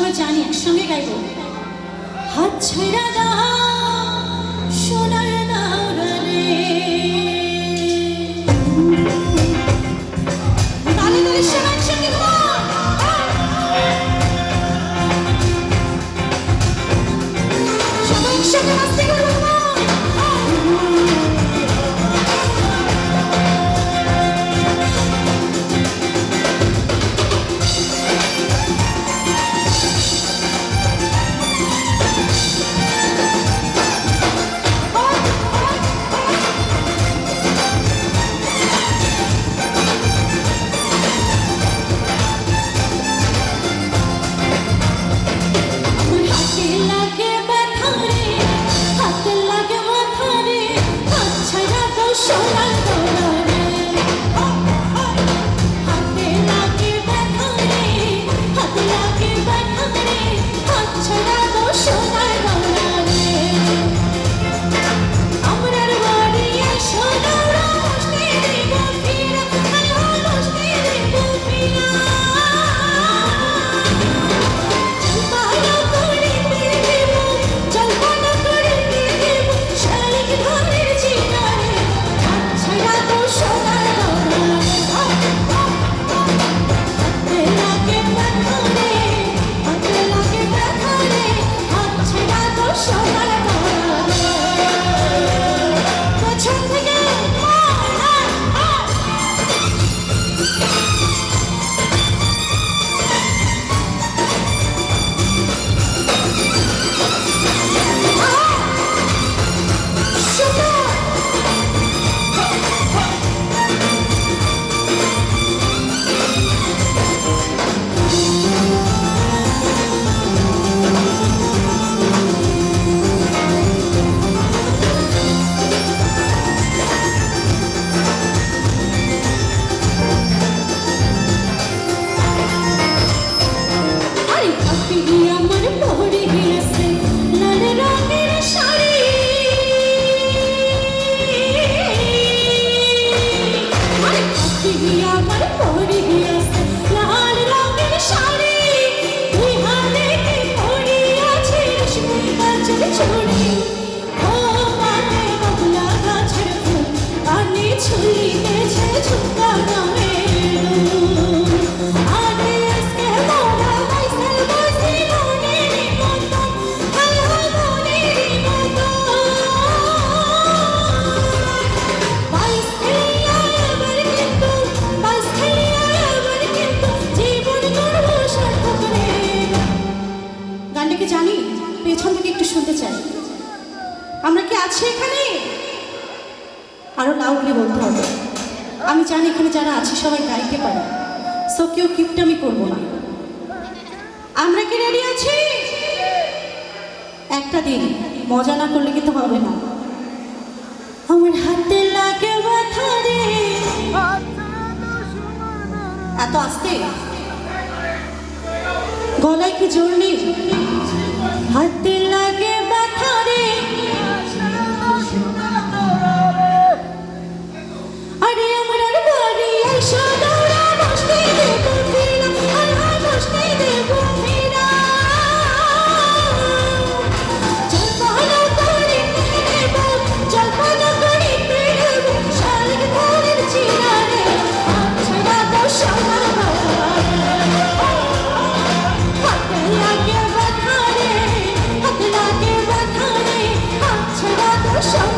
সবাই জানি, একসঙ্গে গাইব। হাত ছাইরা দাও সোনার দাওরা রে, তালে তালে সবাই একসঙ্গে সবাই একসঙ্গে নাচতে গেল। জানি পেছন থেকে একটু শুনতে চাই, আমরা কি আছি এখানে? আরো লাউডলি বলতে হবে। আমি জানি এখানে যারা আছে সবাই গাইতে পারে, সো কেউ কিপটামি করবো না। আমরা কি রেডি আছি? একটা দিন মজা না করলে কিন্তু হবে না। আমার হাতে লাগে ব্যথা রে, এত আস্তে গলায় কি জোর নেই? হাতে লাগে ব্যথা রে, আরে আমার বাড়ি আইসা দৌড়া বসতে দেব ফিরা, আর বসতে দেব ফিরা, জলপানা করে নেব, জলপানা করে নেব, শালিক ভোরের চিরা রে, আচ্ছা তো সবার হাতে লাগে ব্যথা রে, হাতে লাগে ব্যথা রে, আচ্ছা তো সবার